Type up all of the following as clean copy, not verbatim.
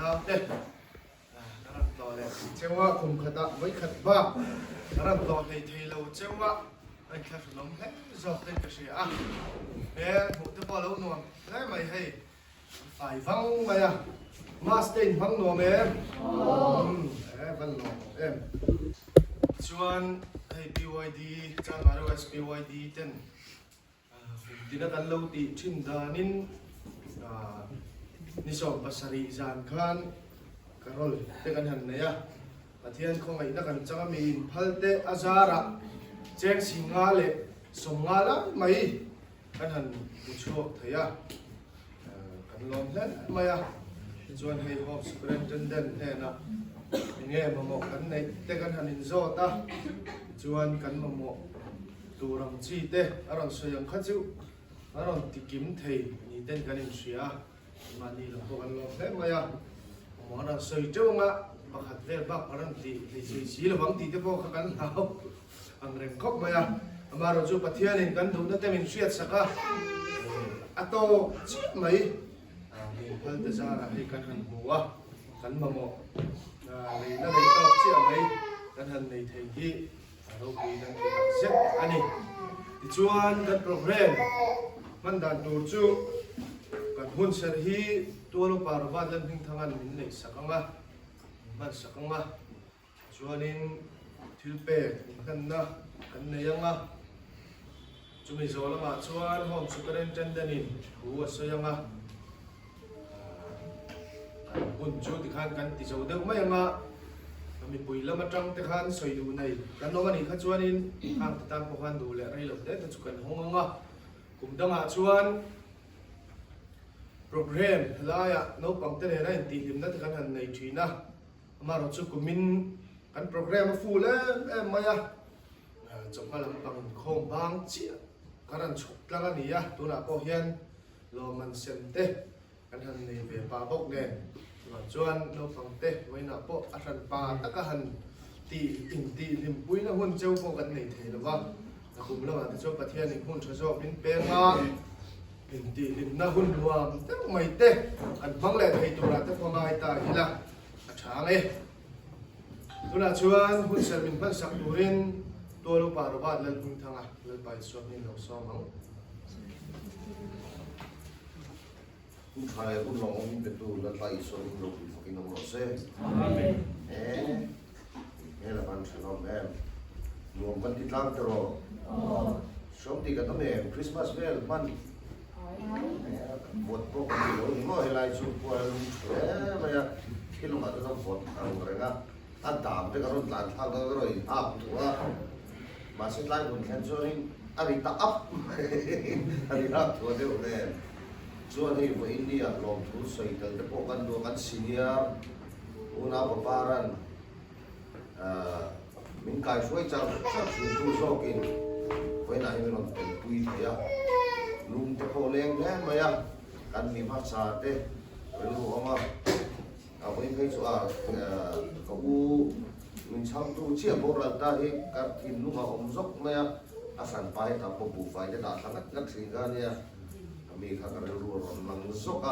าวเต้นรันต่อเลยเจ้าว่าคุมขัดไม่ขัดบ้ารันต่อให้เทเราเจ้าว่าไอ้ข้าขนมเฮ้ยจบเป็นกระเสียผมจะบอกแล้วหน่วงได้ไหมให้ฝ่ายฟังไหมมาสเตนฟังหน่วงฟังหน่วงชวนให้ BYD จะมาดู SBYD เต้นที่นักการเล่าตีชินดานินนิสอบภาษาอีสานขันกรอลเด็กกันหันเนี่ยอาทิตย์ของไอ้นักการจะมีพัลเตอาจาระแจ้งสิงห์เล่สงาละไม่กันหันผู้ชกเทียกันลองเล่นไม่ชวนให้ฮอบสเปรนจันเดนเนี่ยนะเนี่ยมาหมกกันในเด็กกันหันอินโซตาชวนกันมาหมกตัวรังจีเตะอรังสยังขัดจิวอรังติกิมเทยนี่เต้นกันอินเสียมานี่เราพวกกันลองเล่นไม่มอรังสวยจังอ่ะบักหัดเล่บักอรังตีสวยสีระวังตีเตะพวกกันเอาอังเร่งคบไม่มาเราจูปะเทียนินกันดูนั่นเต็มอินเสียสักอะโตชิไหมมีพันธุ์จะให้กันหันหัวกันมาหมกเลยนั่นเลยต้องเชื่อไหมกันหันในเทกีเราคุยกันที่เซ็ตอันนี้ที่ชวนกันโปรแกรมมันดันดูจูกันหุ่นเสรีตัวเราปาร์วาดเล่นพิงทางอันนี้ในสักมามันสักมาชวนนินทิลเป้กันนะกันในยังมาจุมิโซลมาชวนห้องสุกเรนจันเดนินหัวสยังมาหุ่นจูติขันกันติดจาวเด็กไม่ยังมามีปุ๋ยแล้วมาจังติขันสวยดูในกันน้องมันอีกขจวนินข้างตามพวกกันดูแลไรหลบเด็ดจุกันห้องงะกลุ่มดังอาชวนโปรแกรมลายน้องปังเตนอะไรตีหิมนั่นกันหันในทีนะมาเราจุกุมินกันโปรแกรมมาฟูแล้วมาจบมาลำปังโคมบางเจียกันฉุกแล้วกันนี่ตัวน่ะก็เห็นโรมันเซนเตกันหันในเบียปาบกเนี่ยจวนน้องปังเตไว้น่ะพวกอัฐันปาตะกันหันตีอินตีลิมปุ้ยน่ะหุ่นเจ้าพวกกันในเทหรือว่าถ้าคุณแล้วอ่ะที่เจ้าประเทศนี่หุ่นชอบเป็นเป้งอินตีลิมน่ะหุ่นรวมแต่ไม่เตอันบังแหล่ให้ตัวน่ะแต่พอมาให้ตาหิละช้างตัวน่ะชวนหุ่นเสมินพันสักดูรินตัวลูกปาร์วาดเล่นพิงทางเล่นไปสวดนี่เราซ้อมมั้งคุณชายคุณลองมีเป็นตัวเล่นไปสวดนี่เรากินน้ำร้อนเซ่ละพันฉลองรวมกันที่ตั้งตลอดช่วงที่กันตั้งแต่คริสต์มาสมันบทพวกนี้เราไม่ให้ไล่สุดกว่าไม่คิดลงมาจะต้องบทอะไรนะอันตามที่กระโดดหลังทางก็เลยอัพตัวมาเส้นไล่คนแคนโซลิงอันนี้ตาอัพอันนี้รับตัวเดียวเลยส่วนที่ว่าอินเดียลงทุนใส่แต่จะพวกกันดูกันซีเนียร์อุณาปปารันมินกายช่วยจับสุดทุกโซกินไว้ไหนไม่ลงเป็นปุยเดียลุงจะโคเลี้ยงแน่ไหมกันมีภาษาเต้เป็นรู้ว่าเอาไปให้ชัวเขาmình xong tu chia bộ lần ta thì các thìn lúc mà ông dốc mẹ sản phải ta phục vụ phải để đạt thắng ngắt sinh ra nha mình khá là rùa rồi bằng dốc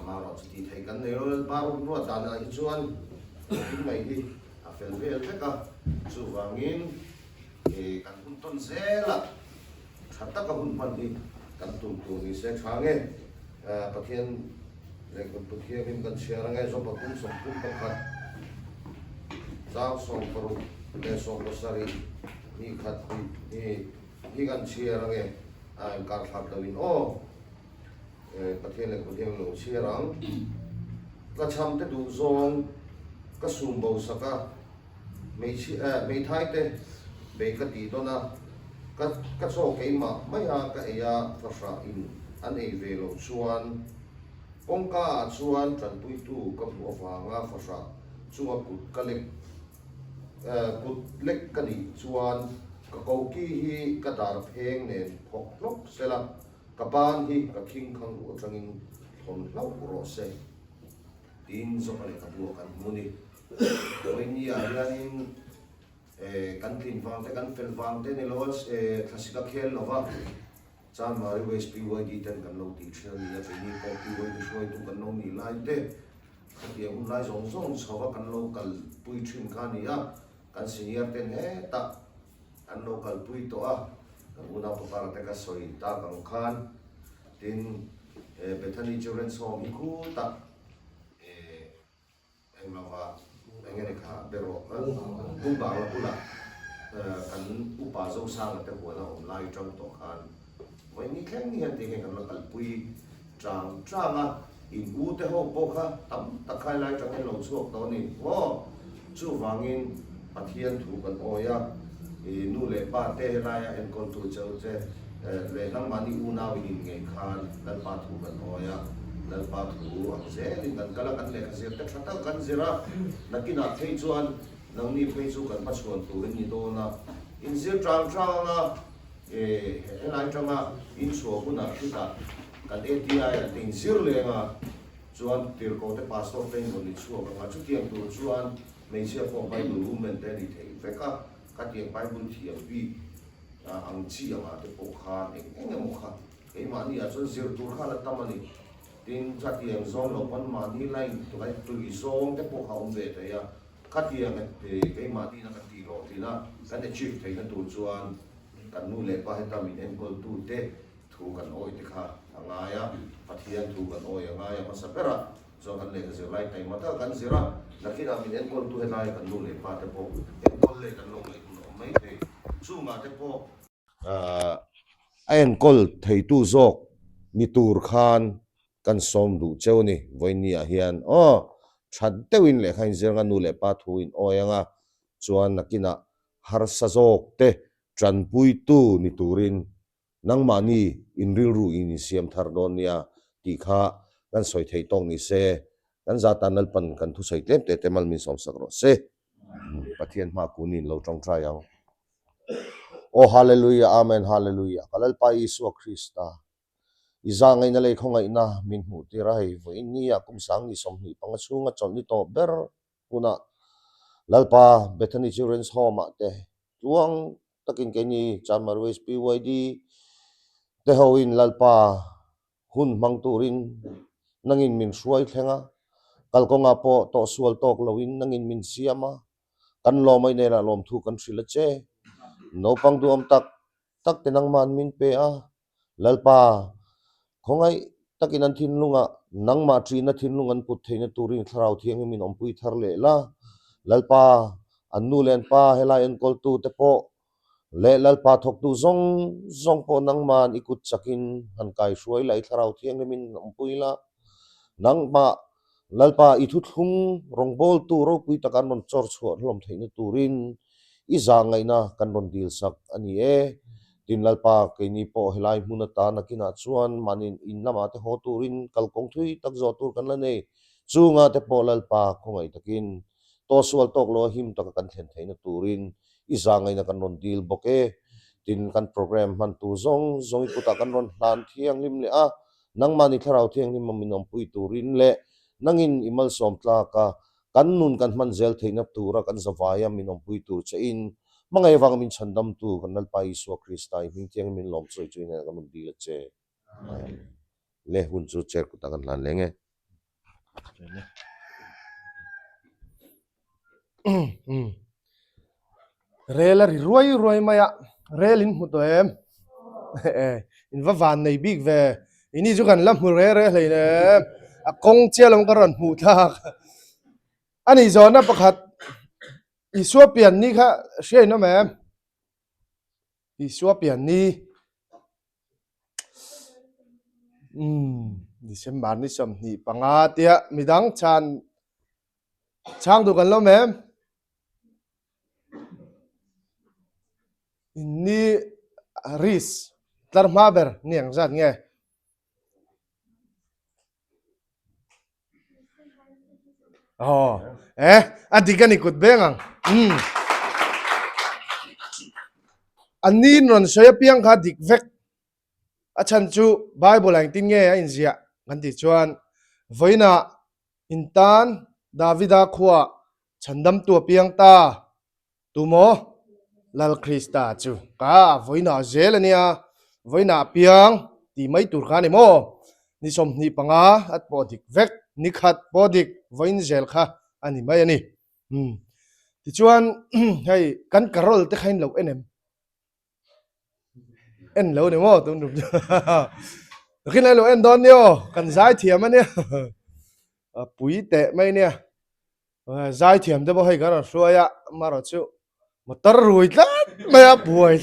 mà nó chỉ thấy cái này rồi bao nhiêu đàn này chuan những ngày đi phải về tất cả dù vàng in thì các hun tuần sẽ là tất cả hun phần đi các tụng thì sẽ sáng nghe bậc thiên để bậc thiên mình cần share ngay cho bậc cũng sống cũng bậc phật giao song paru le song pasari hi khat hi gan chia range ai kar thak dawin o pathian le pathian lo chia rang ka cham te du zong ka sum bo saka mei thai te be ka ti dona ka so ke ma mai a ka ya fasha in an ei ve lo chuan pongka chuan tran pui tu ka bu awanga fasha chunga kut kalek cụt lệch cái gì chuan cái cầu kỳ hi cái đào phèn nền phọc lốc xe la cái ban hi cái kinh khang của trang in thôn lâu của xe tin cho cái cái bùa cái muni với nhiều anh căn tin vàng cái căn phèn vàng thế này lo classic khel lo va chan mari west pi wa di ten kan lo ti chhe ni ya pe ni ko pi wa ni shoi tu kan no ni lai te เดี๋ยวคุณนายส่งชาวกันโลกัลปุยชิมกันนี่กันซีเนียร์เต็นตะกันโลกัลปุยตัวอุณาประการแต่ก็สวยตากังคันดินเบทันีจูเรนโซมิคูตะเราว่าอย่างเงี้ยค่ะเบโรอุบาลกุละกันอุปาโซสร้างแต่หัวเราไล่จังตัวกันวันนี้แค่นี้ที่เห็นกันเรากัลปุยจางอินอูเตโฮโปค่ะตั้มตะไคร้ไล่จังให้เราช่วงตอนนี้ว่าจู่วางอินปะเทียนถูกกันโอยนู่นเลยป้าเตะไล่เอ็นคนตัวเจ้าเจ้เลยนั่งมันนี่อูนาวินเงยคานแล้วป้าถูกกันโอยแล้วป้าถูกเสียลิงกันก็แล้วกันเลยเสียแต่ถ้ากันเสียละนักกินอาเทจวนนังนี่เฟซกันมาชวนตัวนี่โดนอินเสียจางนะไล่จังอินชัวคุณนักที่ตากันATI ติงซิลเลยชวนติร์โกเตพาสต์เป็นคนที่ชัวกันชุดเที่ยงตัวชวนไม่เชื่อพอไปดูรูมเป็นแต่ดีเทลเฟก้ากัดยังไปบุญเทียมวีอังชีอ่ะที่ปกคาเองมุขะไอ้มานี่อ่ะส่วนเสียตัวข้าละตั้มนี่ดินจัดยังซองหลบมันมานี่ไล่ตัวไอ้ตัวอีซองที่ปกคาเวทอ่ะกัดยังไอ้มานี่นักตีโรตีนะกันได้ชิฟต์ให้กันตัวชวนกันนู่นเลยไปให้ทำอินเอ็นกอลตูเตถูกกันโอ้ยที่ข้าางายปัทยันถูกกันโอ้ยางายมาสับเปร่าส่วนกันเลยก็เสียไล่ไต่มาถ้ากันเสียละนักที่เรามีเอ็นกอลตูให้ไล่กันนู่นเลยป้าแต่พอเอ็นกอลเลยกันลงเลยไม่ได้สู้มาแต่พอเอ็นกอลไทยตู้จอกนิตูร์คานกันสมดูเจ้านี่วันนี้เฮียนชัดเตวินเลยใครเสียกันนู่นเลยป้าถูกโอ้ยางาส่วนนักกินฮาร์ซาจอกเตจันปุยตู้นิตูรินนังมานี่อินริลรูอินิเซียมทาร์โดเนียตีข้ากันสอยไทยตองนี่เซกันจาตันนัลปันกันทุสัยเต็มเต็มมันมีสมสักรสเซปะเทียนมากุนินเราจงใจเอาโอ้ฮาเลลูยาอาเมนฮาเลลูยากัลปายิสุคริสตาอิจางไงนั่นเลยคงไงนะมินหูที่ไรวันนี้อากุมสังนิสมนิปังสุงจนนิโตเบอร์กุนะลัลปาเบธานิจูเรนส์โฮมาเตจวงตะกินแค่นี้จามาร์เวสพีวายดีเตหวินลัลปาหุ่นมังตูรินนังอินมินช่วยเถงะกัลกงอาโปโตสวลตอกลวินนังอินมินเสียมากันลอไม่เนรลอมทุกันสิละเจโนปังดูอมตักเตนังมันมินเปอะลัลปาคงไอตักินันทินลุงะนังมาทรีนัทินลุงันพุทเทนตูรินคราวเทียงมินอมปุยทาร์เลละลัลปาอันนูเลนปาเฮลาเอ็นกอลตูเตโปเลลัลปาทกตูซงปอนังมันอิกุตสักินหันไกช่วยไหลทาราวเทียงมินอมปุยละนังมาลัลปาอิทุทุงรองบอลตูโรปุยตะกันนนจอร์ชวลมเทนตูรินอิจางไงนะกันนนดีลสักอันนี้ดินลัลปาเกนี่ปอเฮลายมุนตานักินาชวนมันอินนามาเตโฮตูรินกัลกงทุยตักจอตูกันละเนจูงาเตปอลัลปาคงไอตะกินโตสวลตกโลหิมตะกันเทนเทนตูรินอิจางไงนะกันนนดีลบกเอดินกันโปรแกรมมันตูซงอิกุตะกันนนลานเทียงลิมเลอะนังมันอิทาราวเทียงลิมมินอมปุยตูรินเลนังอินอิมัลสอมตลากากันนุนกันมันเซลเทนับตูระกันสวายามินอมปุยตูเชอินมังไงวังมินชันดัมตูกันนัลไปสุคริสต์ไอมิงเทียงมินลอมสวยจุยเนี่ยกันมันดีละเจเลหุ่นจูเจกุตะกันลานเลงเรลาริรวยมายะเรลินมุตัวอินว่าวันในบิ๊กเวอินี่จุกันลำมือเรเลยเนี่ยกงเจียลงกระรันหูทากอันนี้จอนะประคัดอีสัวเปลี่ยนนี่ค่ะเชื่อนะแม่อีสัวเปลี่ยนนี่ดิฉันบานนี่สมนี่ปังอาเตียมีดังช่างดูกันแล้วแม่นี่ริสตร์มาเบอร์นี่อย่างจัดไงอันที่กันอีกดเบงังอันนี้นนใช้เพียงขาดิกเวกอาจารย์จูไบเบิลแห่งที่เงี้ยอินเดียกันที่ชวนไว้น่ะอินตันดาวิดาขวาฉันดำตัวเพียงตาตัวโมลัลคริสตาจูก้าไว้น่ะเจลเนี่ยไว้น่ะเพียงที่ไม่ตุรกันนี่โมนี่สมนี่ปังอาอัดปอดิกเวก นิขัดปอดิกวินเจลค่ะอันนี้ไม่อันนี้ที่ชวนให้กันกระโรลที่ใครเราเอ็นเราเนี่ยมั้งตุ้มตุ้มขึ้นเลยเราเอ็นดอนเนี่ยกันใจเทียมมันเนี่ยปุ๋ยเตะไม่เนี่ยใจเทียมจะบอกให้กันช่วยมาเราชูมาตรุยลัดไม่ป่วย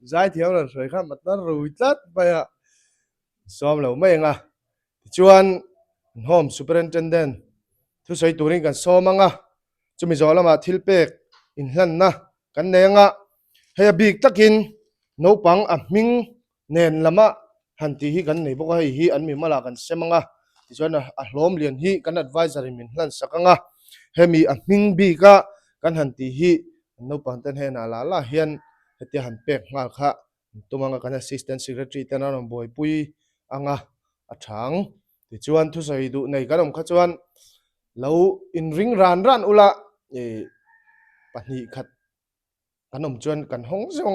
ใจเทียมเราช่วยกันมาตรุยลัดไปซ้อมเราไม่ยังชวนHome Superintendent ทุกสิ่งตัวนี้กันซ้อมมั้งจะมีจอละมาทิลเป็กอินหลันนะกันเองเฮียบิ๊กตะกินโนปังมิงเนินละมาหันที่ฮีกันนี่บอกว่าฮีอันมีมาลากันเสมังที่ชวนล้อมเลียนฮีกัน advisory มินหลันสักเฮมีมิงบิ๊กกันหันที่ฮีโนปังเต้นเฮนาลาเฮียนเฮียหันเป็กงาค่ะตัวมังกัน assistant secretary เต้นอะไรบ่อยปุยช่างที่ชวนทุกสิ่งดูในกันขจวนเราอินริงรันอุละปนีขัดกันชวนกันห้องเสียง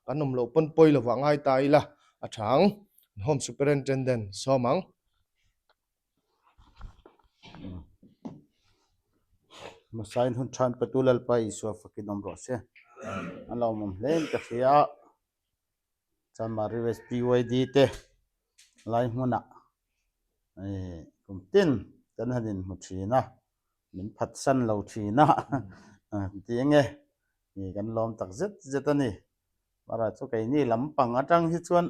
กันโลปนปอยระวังไอ้ตายละช่าง Home Superintendent สอมังมาใส่หุ่นชันประตูลไปสัวฟักินอมรสอันเรามุ่งเล่นกับเสียจะมารีเวสปีไว้ดีเตะไล่มุนะกุมตินกันหันมุชีนะมินพัดสันเราชีนะที่ยังไงนี่กันลมตักเจ็ดนี่มาราชุกัยนี่ลำปังอาจังที่ชวน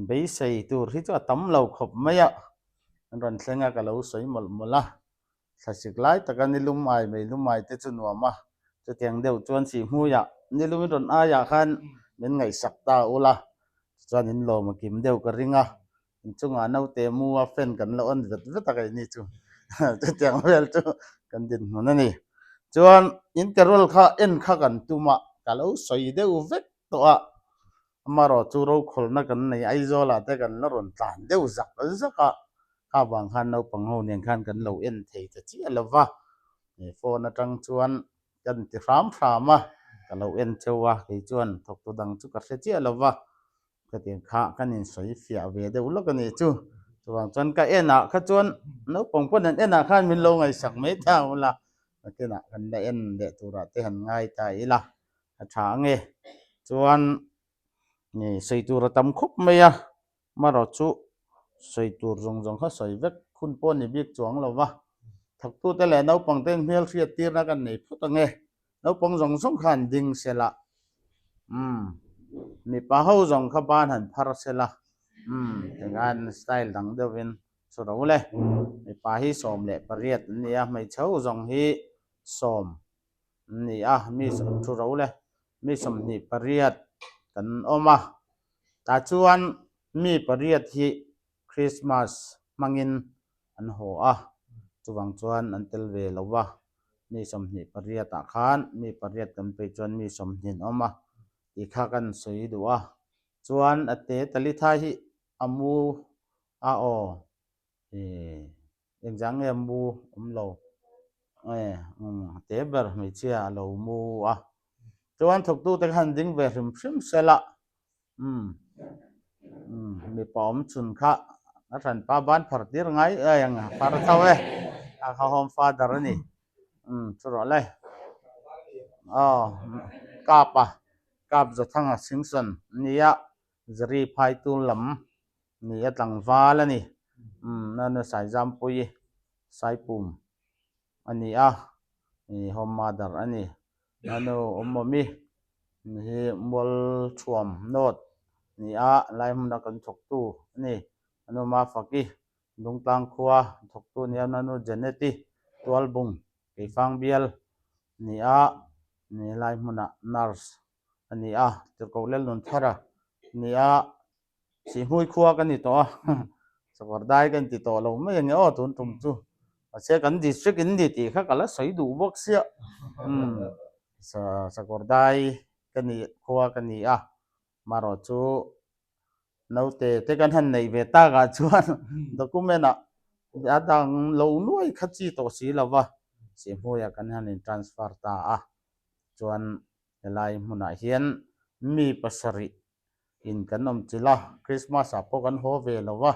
ไปใส่ตัวที่จะตั้มเราขบไม่อะอันรันเสงกับเราสวยหมดละสักสิกไล่แต่กันนี่ลุ่มไม้ไม่ลุ่มไม้เตจุนวมาจะเตียงเดียวชวนสีหูยะนี่ลุ่มโดนอายาขันเป็นไงสักตาอุละชวนนินโลมากิมเดียวกระริงจุงเอาเตมัวเฟ้นกันแล้วอันเด็ดตะไคนี่จูจะเตียงเวลจูกันดินมันนี่ชวนอินเตอร์วลข้าเอ็นข้ากันตุมากันแล้วสวยเดียวเวกตัวมารอจูเราคนนักกันในไอโซลาแต่กันแล้วรอนตานเดียวสักข้าบางขันเราปังหูเนี่ยขันกันเราเอ็นเทจะเจียลวะนี่โฟนจังชวนกันติดฟามากันเราเอ็นเชวะที่ชวนถกตัวดังจุกกระเจียลวะก็เตียงข้ากันนี่สวยเฟียเวเดียวแล้วกันนี่จูตัวจวนก็เอ็นข้าจวนนึกปงปนเอ็นขันมินลงไอสักไม่เท่าละก็น่ะกันได้เอ็นเดตัวระเตหันง่ายใจละช้างจวนนี่ใส่ตัวระตำคุบไม่มารอจูใส่ตัวจงเขาใส่เวกคุณป้อนนี่บิ๊กจวงเราวะถักตัวแต่ละเราปังเต้นเพียรเสียตีนักกันนี่พูดไงเราปังสงขันดิ่งเสละมีป้าเฮาจงขบ้านหันพาราเสละแต่งานสไตล์ดังเดวินสุดเอาเลยมีป้าฮิสอมเละปริยัดนี่ไม่เช่าจงฮิสอมนี่มีสุดเอาเลยมีสมนี่ปริยัดกันออกมาแต่ชวนมีปริยัดที่คริสต์มาสมังอินอันหัวจวงชวนอันเตลเวลวะมีสมนี่ปริยัดอาคารมีปริยัดกันไปจนมีสมนี่ออกมาอีกข้ากันสวยดูชวนอเตตลิทาฮิอามูยังจังอามูเราเตเบอร์ไม่เชื่อเรามูชวนถูกตู้แต่ขันดิ้งเวริมพริมเสละมีปอมชุนค่ะนั่นป้าบ้านพอดีไงยังพาราเท่าเขาโฮมฟาดร์นี่สุดเลยกาบจะทั้งสิงสันนี่จะรีพายตุลำนี่ตั้งฟ้าแล้วนี่นั่นสายจำปุยสายปุ่มอันนี้นี่โฮมมาดร์อันนี้นั่นมมีนี่บอลชวมโนดนี่ไล่มันกันถกตู้นี่อันนู้มาฟักกี้ดงตังขัวถกตู้นี่อันนู้เจเนติตัวลบุงกีฟังเบียลนี่นี่ไล่มันนาร์สอันนี้จะกูเล่นลุนทาระนี่สีหุยขัวกันนี่ตัวสวัสดีกันติดต่อเราไม่ยังตุนตุ่มจู่เสียกันดิสตริกอินดีตีข้าก็แล้วใส่ดูบ็อกเสียสวัสดีกันนี่ขัวกันนี่มารอจูเราเตกันหันในเวตากาชวนดกุเมนะดังเราหน่วยขจีตัวสีแล้ววะเสียหัวกันหันในทรานสเฟอร์ตาชวนอะไรมุนเฮียนมีภาษาอินกันนมจิละคริสต์มาสพวกกันโฮเวแล้ววะ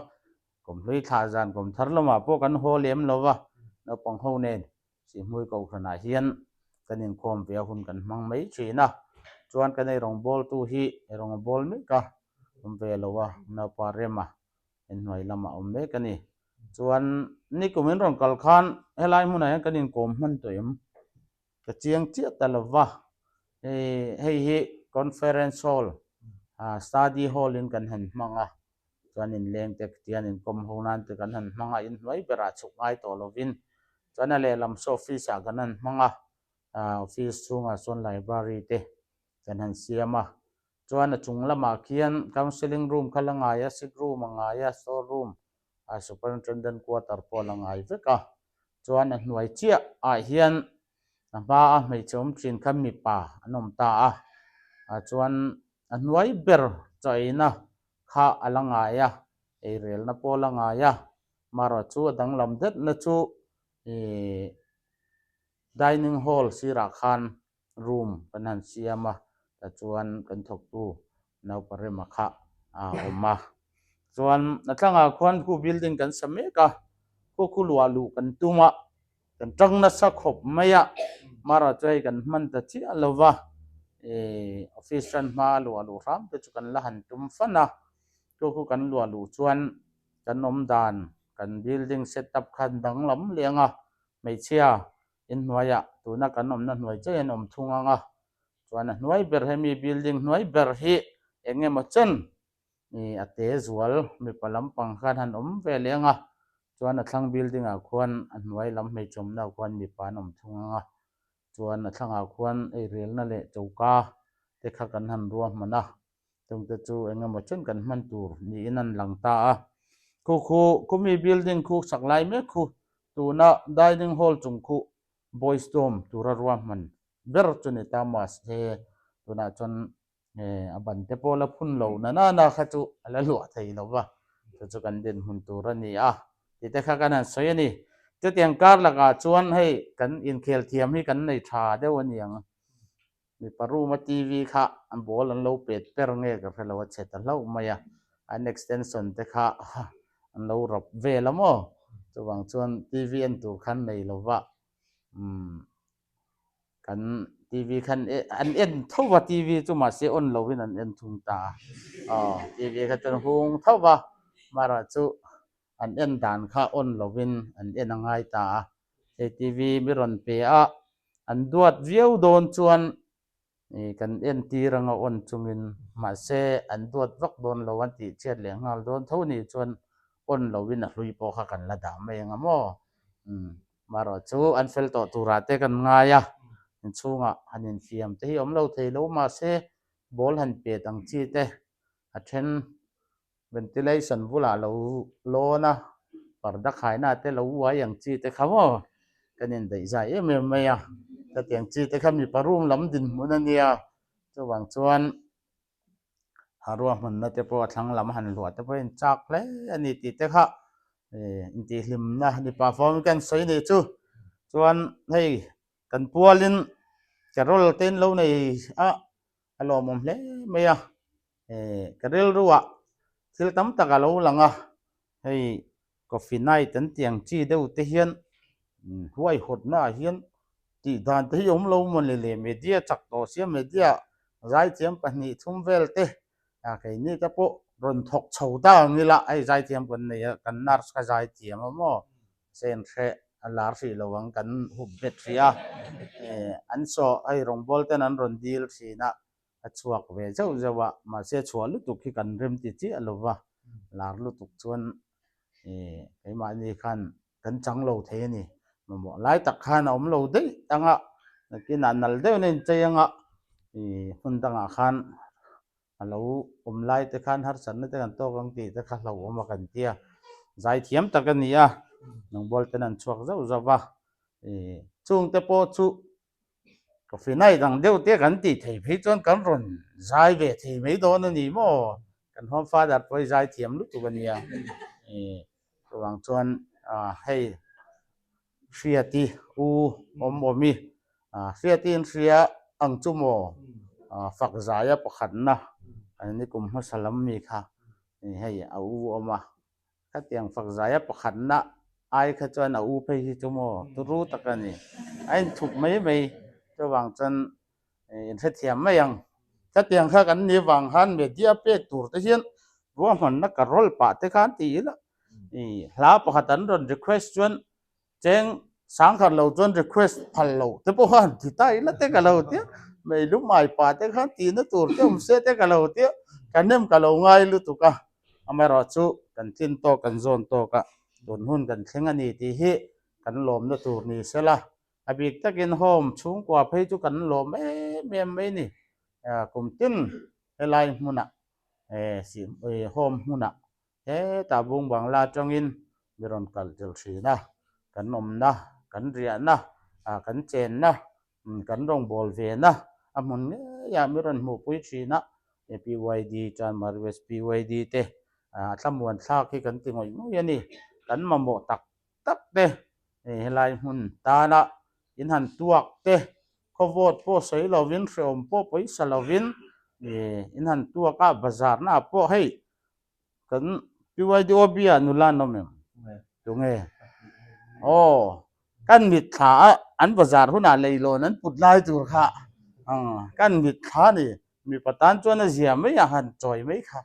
กมลุยทาจานกมทารลมาพวกกันโฮเลมโลวะนปองโฮเนนสิมุยกอขนาเฮียนกันนินคอมเปียหุ่นกันมังไม่ชีนะจวนกันในรองบอลตู้ฮีรองบอลมิกะผมเปโลวะนปาเรมาเอ็นหน่วยลำมาอมเมกันนี่จวนนี่ก็เหมือนรองกัลคานเฮลัยมุนัยกันนินคอมมันตัวมกระเจียงเจียตลวะให้คอนเฟอเรนซ์ฮอลสตูดี้ฮอลลินกันหันมังอ่ะจวนนินเลงเต็กเตียนินคอมโฮนันเตกันหันมังอ่ะอินไว้เปราชุกไอตัวลวินจวนนั่นเลยลำโซฟิสกันนั่นมังอ่ะออฟฟิศซุงอ่ะส่วนไลบรารีเตกันหันเสียมาจวนจุงละมาเขียน counseling room ขลังไงsick room มังไง store room superintendent quarter พอลังไงเวกะจวนหน่วยเจียเฮียนบ้าไม่ชมชินคำมีป่าอนมตาจวนหน่วยเบอร์ใจนะข้าลังไงเรียลนะพอลังไงมารจูดังลำเด็ดนะจูdining hall สิราคาน room กันหันเสียมาแต่จวนกันถกตู้นาวปริมาค่ะออกมาจวนนั่นทั้งคนกู building กันสมัยกะกูลัวลูกันตุ้มะกันจังนัสขบไม่อะมาราใจกันมันตะเชียลวะออฟฟิศนั้นมาลัวลูรำแต่จุกันละหันตุ้มฟันนะกูกันลัวลูจวนกันนมดานกัน building setup คันดังลำเลียงอ่ะไม่เชียอินหน่วยอ่ะตัวนักกันนมนั่นหน่วยใจนมทุ่งอ่ะจวนหน่วยเบอร์ให้มี building หน่วยเบอร์ให้เองเงี้ยมาจนนี่อเตสวลมีพลังปังคันหันเวลียงอ่ะจวนทั้ง building อ่ะควรหน่วยลำไม่จมน่ะควรมีปานมทุ่งอ่ะจวนทั้งควรเรียลนั่นแหละจูกาเด็กกันหันรวมมันนะตรงจะจูเองเงี้ยมาจนกันมันตูนี่นั่นหลังตาคูมี building คูสักลายไหมคูตัวน่ะ dining hall จงคู boys dorm ตัวรวมมันเบอร์จนตามาสเฮตัวน่ะจนบันเทปอลพุ่นเหล่านั่นข้าจูอะไรหลวดไทยแล้ววะจะกันเดินหุ่นตัวนี้ที่แต่ข้ากันนั้นสวยนี่จะเตียงการละก็ชวนให้กันอินเคลเทียมให้กันในชาเดี๋ยววันยังมีปรูมาทีวีค่ะอันบอลอันเราเป็ดเปรเงี้ยกับเราเช็ดเราไม่อะอัน extension แต่ค่ะอันเรารับเวลมั้งจะวางชวนทีวีอันตัวขันในเราวะกันทีวีคันอันเอ็นเท่าว่าทีวีจุมาเสียอ้นเราวินันเอ็นทุงตาทีวีคันจนหงเท่าว่ามาราจุอันเอ็นด่านข้าอ้นเราวินอันเอ็นง่ายตาทีวีไม่รอนเปียอันดวดเวียวโดนชวนนี่กันเอ็นตีรังอ้นจุมินมาเสอันดวดวักโดนเราวันที่เชียดเหลียงหัลโดนเท่านี้ชวนอ้นเราวินลุยโปข้ากันละดามไม่ยังมั้งมาราจูอันเฟลต่อตุราเตกันง่ายช่วงหันฟิล์มที่เราเทเรามาเสบอลหันเปียตังจีเตอัเช่น ventilation วุลาเราโลนะปาร์ดักขายน่าเตเราไว้อย่างจีเตเขาว่ากันยันได้ใจไม่แต่อย่างจีเตเขามีปารุมลำดินมันนั่นเนี่ยจะวางชวนหารวมมันน่าจะพอทั้งลำหันหลวดแต่พอเห็นจักเลยอันนี้ติดเตค่ะอินทีลิมนะนี่ปาฟอร์มกันสวยนี่จูชวนให้กันปัวลินกระโดดเต้นเราในอารมณ์เลยไม่กระเรื่องรู้สิลตั้มตะกะเราหลังให้กาแฟไนท์ตั้งเตียงจีเดียวเทียนห้วยหดหน้าเฮียนที่ด่านที่ยมเรามันเลยเมเดียจักโตเสียเมเดียใจเทียมปันนี่ทุ่มเวลเตะใครนี่จะพอรอนทกเฉาตางี้ละไอ้ใจเทียมปันนี่กันนาร์สกับใจเทียมมั้งเซนเชลาร์ฟีระวังกันหุบเบ็ดฟีอันโซไอ้รองบอลเต้นอันรอนดีลฟีนะชัวร์เวเจ้าจะว่ามาเสียชัวร์ลุตุกกันเริ่มติดจีอะไรวะลาร์ลุตุกชวนไอ้มานี่ขันกันจังเราเทนี่มันบอกไล่ตักขันเอาเราได้ตั้งกินอันนั้นเดี๋ยวนี้ใจยังคนตั้งขันเราไล่แต่ขันหาสันแต่กันโตกันตีแต่ขันเรามากันเตี้ยใจเทียมตะกันนี่น้องบอลเต้นอันชัวร์เจ้าจะว่าช่วงเตปอชูกาแฟไนท์ดังเดียวเตี้ยกันตีเทพิจนกันรอนใจเวทีไม่โดนนี่มั้งกันห้องฟ้าดัดไปใจเทียมลุตุกันนี่ระหว่างชวนให้เสียตีอมมีเสียตีเสียอังจุโมฝักใจปะขันนะอันนี้กลุ่มมุสลิมมีค่ะให้เอามาข ka tiang fak zaya pakhan na ai kha chuan a u phei hi chumo turu takani ai thup mai mai chawang chan in the thiam mai yang ka tiang kha kan ni wang han me dia pek tur te hian ruam hon na karol pa te khan ti la hla pakhatan ron request chuan cheng sang khar lo chuan request phal lo te po han ti tai la te ka lo ti mai lu mai pa te khan ti na tur te se te ka lo ti kanem ka lo ngai lu tu ka amara chu kan tin to kan zon to ka don hun kan thlenga ni ti hi kan lom na tur ni sela abik takin home chung kwa phei chu kan lom em mai ni kum tin helai hmuna sim home hmuna ta bung bangla tongin miron kal tel thina kan nom na kan ria na kan chen na kan rong bol ve na amun ya miron mu pui thina PYD chan marwes PYD te tlamuan thak hi kan tingoi mu yani kan mamo tak tak te helai hun ta na in han tuak te khovot po sei lovin shom po paisa lovin in han tuaka bazar na po hei kan PYD obia nulan nomem tunge kan mit tha an bazar huna leilon an putlai tur kha kan mit tha ni mi patan chuan a zia mai a han choi mai kha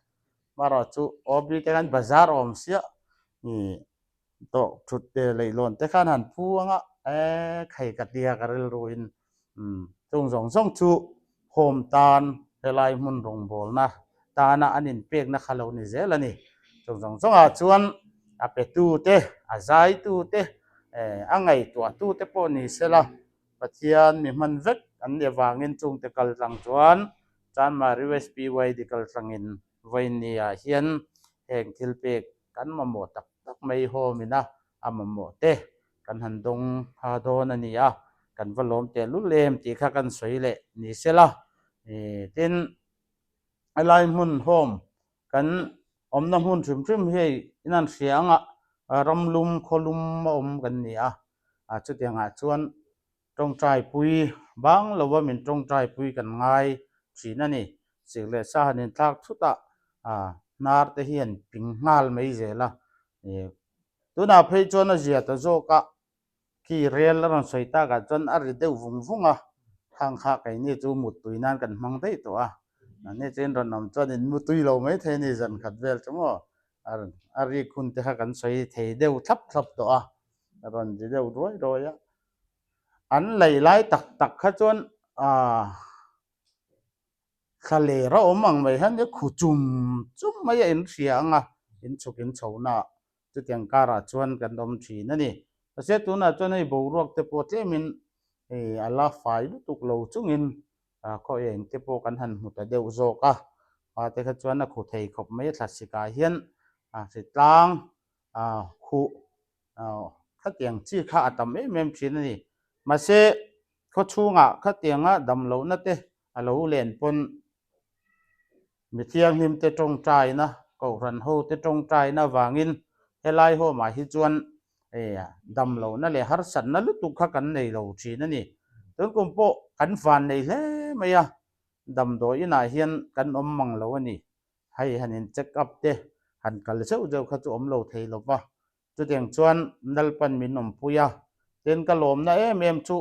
mara chu obi te kan bazar om sia ni to thut te leilon te khan han puanga khai katia karel ruin chung jong jong chu hom tan helai mun rong bol na tana anin pek na khalo ni zelani chung jong jong a chuan a pe tu te a zai tu te angai tua tu te po ni sela pathian mi man vek an le wangin chung te kal tlang chuan chan ma riwes PYD kal tlangin voinia hian heng thil pek kan mamo tak tak mai homina amamo te kan handong ha don ani a kan valom te lu lem ti kha kan soile ni sela tin alai mun home kan omna mun trim hei inan hrianga ramlum kholum om kan ni a chu tianga chuan tong trai pui bang lowa min tong trai pui kan ngai thina ni sikle sa hanin thak thuta nar te hian ping ngal mai zela tuna phei chuan a zia ta zo ka ki rel ran soita ka chuan a ri deuh vungvunga thang kha kai ni chu mut tuinan kan hmang dei to a ne chen ron nam chuan in mutui lo mai the ni zan khat vel chamo ari khun te kha kan soi thei deuh thap to a ron ji deuh roi a an lei lai tak tak kha chuan khale ra omang mai han ne khu chum mai in hrianga in chukin chona chu tiang kara chuan kan dom thina ni ase tuna chuan ei boruak te po tlemin ala fai lu tuk lo chungin ko eng te po kan han muta deuh zoka te kha chuan a khu thei khop mai thlasika hian ritlang khu kha tiang chi kha atam em thina ni mase kho chunga kha tianga dam lo na te alo len pon mi thiang him te tong trai na ko ran ho te tong trai na wangin helai ho ma hi chuan dam lo na le har san na lu tu kha kan nei lo thina ni tun kum po kan van nei hle maya dam do ina hian kan om mang lo ani hai hanin check up te han kal cheu jeu kha chu om lo thei lo wa chu tiang chuan nal pan min om puya ten ka lom na em chu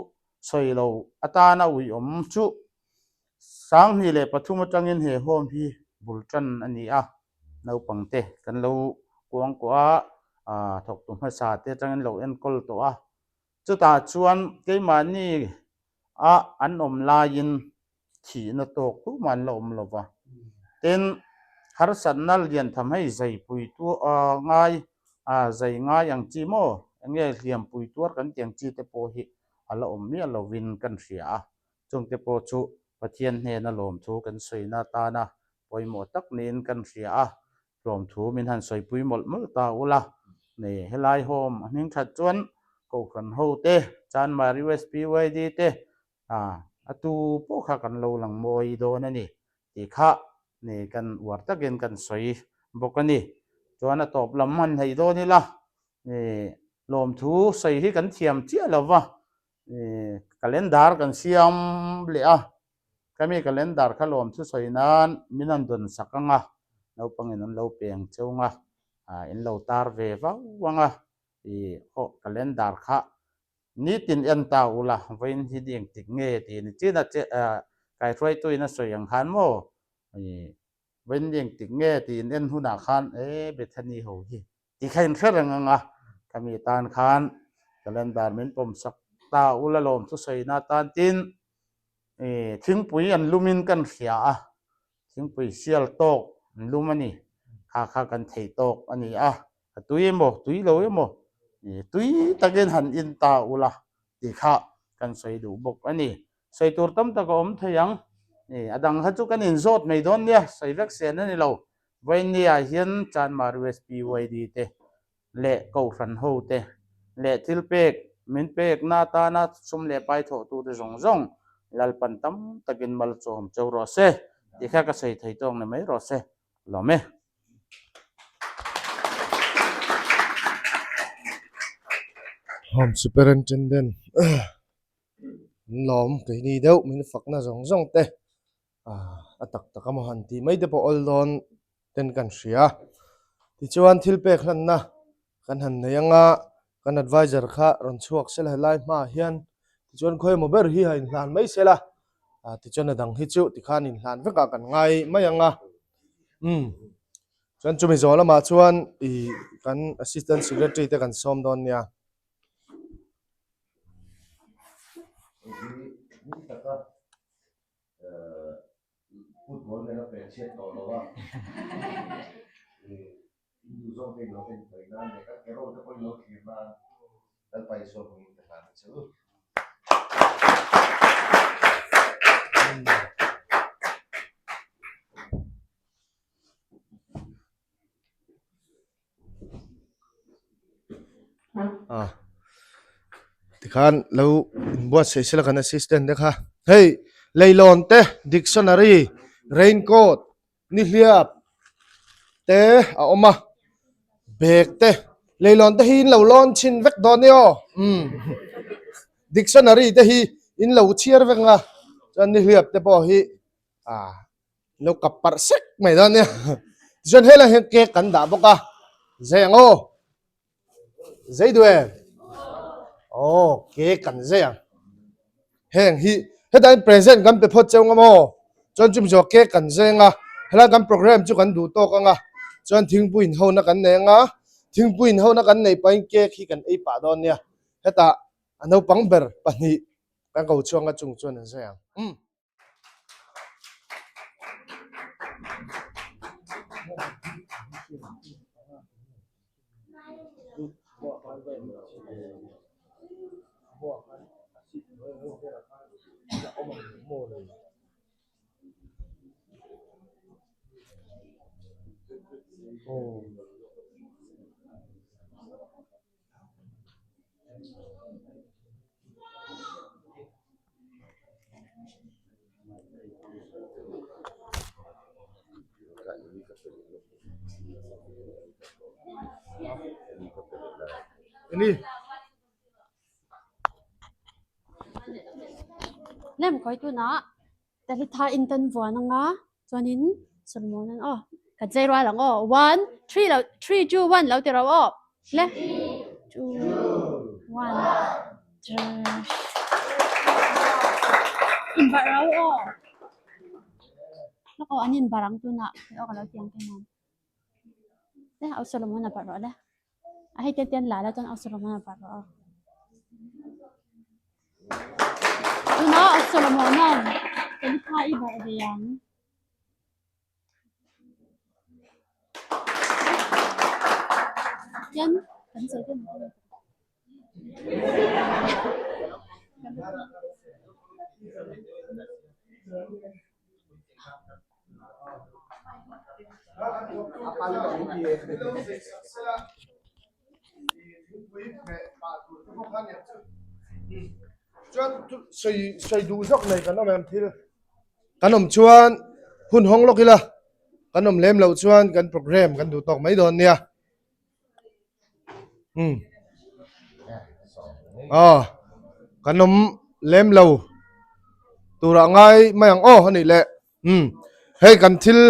soi lo ata na ui om chu sang ni le pathuma tangin he hom hi bultan ani a no pangte kan lo kuang kwa thok tu ma sa te tangin lo en kol to a chu ta chuan ke mani an om la in thi na to ku man lo om lo wa ten har san nal lian tham hai zai pui tu ngai zai ngai ang chi mo ange hliam pui tur kan tiang chi te po hi ala om mi alo win kan hria chung te po chu pathian hne na lom thu kan soina ta na poimo tak nin kan hria lom thu min han soi pui mol ta ula ne helai hom ning that chuan ko kan ho te chan mari west PYD te atu po kha kan lo lang moi do na ni ti kha ne kan war takin kan soi bokani chuan a top lam man hei do ni la lom thu sei hi kan thiam chia lawa calendar kan siam le kami calendar kha lom thu soinan minan don sakanga no pangin an lo peng cheunga in lo tar ve wanga i o calendar kha ni tin en ta ula vein hi ding tik nge ti ni china che kai throi tu ina soyang han mo i vein ding tik nge ti en huna khan bethani ho hi ti khain kharanga kami tan khan calendar min pom sak ta ula lom chu soina tan tin thingpui an lumin kan khia thingpui sial tok lumani kha kan thei tok ani tui lo emo tui takin han in ta ula ti kha kan soi du bok ani soi tur tam ta ko om thayang adang ha chu kan in zot mai don nia soi vek sen ani lo vain nia hian chan mar USPYD te le ko ran ho te le thil pek min pek na ta na sum le pai tho tu de zong zong lal pan tam takin mal chom chau ro se ti kha ka sei thei tong na mai ro se lo me Hom superintendent lom ke ni deu min fakna zong zong te atak takam han ti mai de po oldon ten kan ria ti chuan thil pek hlan na kan han neyanga kan advisor kha ron chuak sel helai ma hian ti chuan khoi mo ber hi hain hlan mai sela ti chuan adang hi chu ti khan in hlan veka kan ngai mayanga chuan chumi zola ma chuan I kan assistant secretary te kan som don nia football na pe chet to lo wa du zo ke lo ke na ne ka ke ro ta ko lo ki ma dal pai so ko ni ta na chu tikhan lo buat sesela kan assistant de kha hey leilon te dictionary raincoat ni hliap te a oma bag te leilon te hi in lo lon chin vek don yo dictionary te hi in lo chiar vek nga chan ni hliap te po hi lo kapar sek mai don ya jon hela he ke kan da boka zengo zaidwe ke kan zeng heng hi hedan present kan pe phot chang mo chon chum jo ke kan zenga hela kan program chu kan du to ka nga chon thingpuin ho na kan ne nga thingpuin ho na kan nei pain ke khi kan ei pa don nia heta ano pangber pani kan ko chuanga chung chon an zeng ini lem koi tu na tali tha intan vuana nga chuanin solmonan ka jairwa lang 1 3 2 1 lo te ro le 2 1 in barao lako anin barang tu na ka lo tiang kenan le au solomon na paro le ai ten la la ton au solomon na paro Una Solomonan kan kai ba yang yan kan sai kan chuan sei du jok nei kan om thil kan om chuan hun hong lokila kan om lem lo chuan kan program kan du tok mai don nia kan om lem lo tura ngai mayang ani le hei kan thil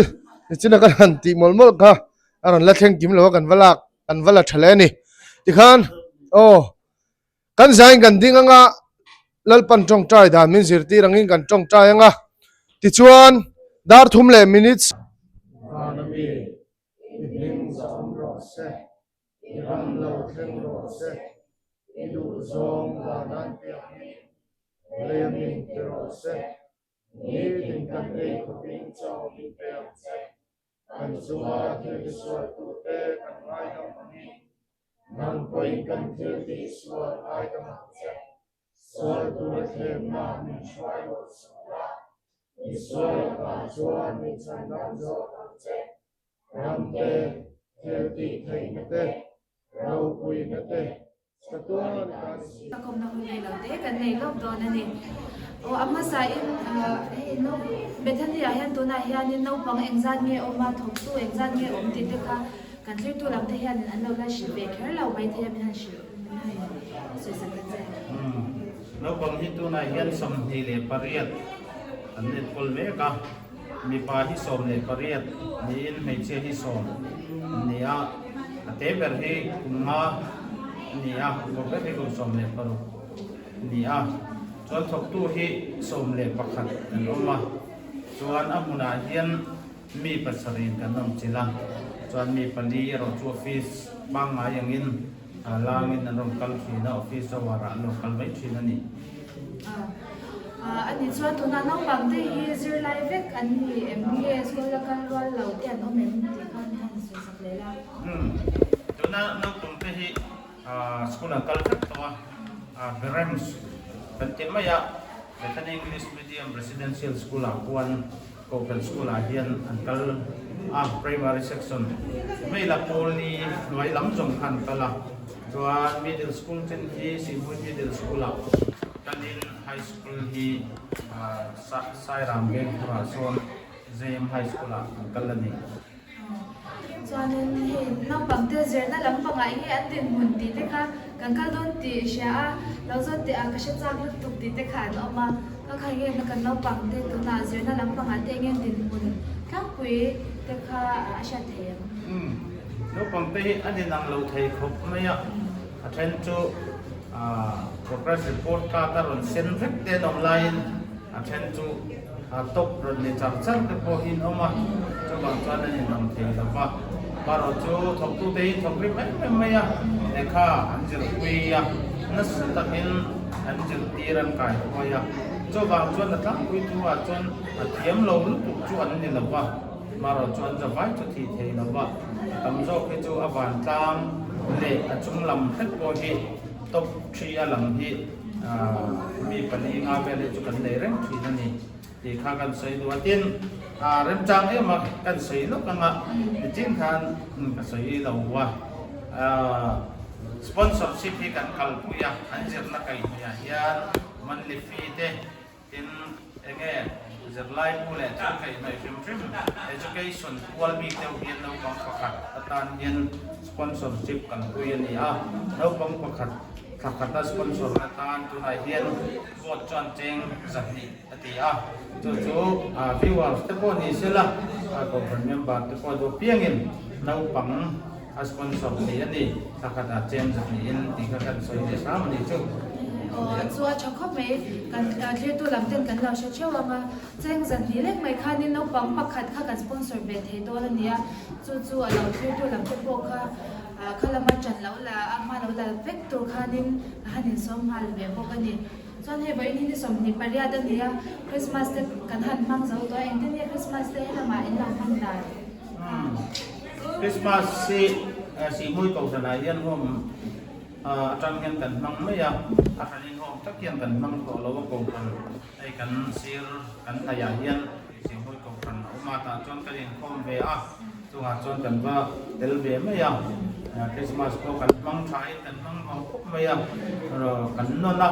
china kan han ti mol mol ka aron la thleng kim lo kan vala thale ni tikhan kan zain kan ding anga lalpan tong trai da min zirti rangin kan tong trai anga ti chuan dar thum le minutes anami hing zam ro se ram lo thleng ro se idu zong wa nan pe le min ro se ni din kan ei ko pin chao min pe se kan suwa thil suwa tu te kan ngai dam ni nan koi kan thil ti suwa ai dam se suwa tu the ma min chwai lo suwa ni suwa ka suwa ni chan nam zo se ram te thil ti thei na te rau pui na te satua kan si Takom na huli lang te kan nei lop do na ni o amma sa in no bethan ya hian tu na hian in no pang exam nge o ma thok tu exam nge om ti te kha kan thir tu lam te hian an lo la shi ve kher lo mai the min han shi so sa kan se no bang hi tu na hian som hi le pariat an net kol ve ka mi pa hi som le pariat ni in mei che hi som ni a ate ber hi ma ni a ko be hi ko som le paru ni a chuan thok tu hi som le pakhat an oma chuan amuna hian mi pasarin kan nom chila chuan mi pali ro chu office bang ma yangin langin an rom kal thi na office awara local mai thi na ni ani chuan tu na no pang te hi zir lai vek an ni MBS ko la kan rol lo te an o men ti kan han so sa le la tu na no tum te hi school an kal vek to Berems kan te maya kan English medium residential school a kuan open school a hian an kal primary section mai la pol ni noi lam jong khan kala chuan middle school chen hi simui middle school a kanin high school hi Sairam Gen Ra Son JM high school a kal ni chuan in he no pang te zir na lam pang ai an din mun ti te kha kan kal don ti sha a lo zo ti a ka sha chak lu tuk ti te kha no ma ka khai nge na kan no pang te tu na zir na lam pang a te nge din mun ka pui te kha a sha the no pang te hi an din ang lo thei khop mai a attend to progress report ka ta ron sen vek te online attend to top ron ni chak chak te po in oma cho bang chuan an nam thei la ba paro chu thok tu te thok ri mai a ne kha an jir pui a na sa takin an jir tiran kai ho ya cho bang chuan na tlang pui tu a chuan a thiam lo lu tu chu an ni la ba maro chuan za vai chu thi thei la ba tam zo ke chu awan tlang le a chung lam tek po hi top 3 alam hi mi pali nga vele chu kan le rem thi na ni ti kha kan sei du atin rem chang e ma kan sei lo ka nga tin khan ka sei lo wa sponsorship hi kan kal puya anjir na kai ya hian monthly fee te tin enge zir lai pu le chu kai mai film education wal mi te hian no bang pakhat atan hian sponsorship kan puya ni no bang pakhat khakata sponsor na tan tu na hian vote chuan cheng zahni atia chu viewers te ko ni sela government member te ko do piangin no pang sponsor ni ani khakata cheng zahni in ti khakan soi de sam ni chu chu a chakho me kan thir tu lam ten kan lo sha chewa ma cheng zan ni lek mai khan in no pang pakhat kha kan sponsor be the to la nia chu a lo thir tu lam te po kha khalama chan lo la ama lo la vek tu khanin hanin som hal be bo kani chuan he bai ni som ni paria da nia Christmas te kan han mang zo to eng ten Christmas te lama in lam mang da Christmas si mui ko sana yan hom atang yan kan mang maya akanin hom tak yan kan mang ko lo ko kan ai kan sir kan thaya yan si mui ko kan umata chon kanin khom ve tunga chon kan ba tel ve maya Christmas ko kan mang thai kan mang ho maya ro kan no na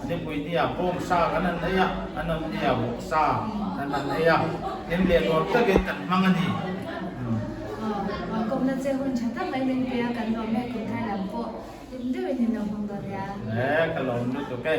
ni pui ni ya pom sa kan an ya anom ni ya bok sa an ya em le ko tak kan mang ani công nhân chơi hôn chẳng thắc mấy bên kia cần đồ mẹ cùng thay làm bộ nhưng đứa bên nhìn đồng bằng đồ nhà cái lồng nước tụi cây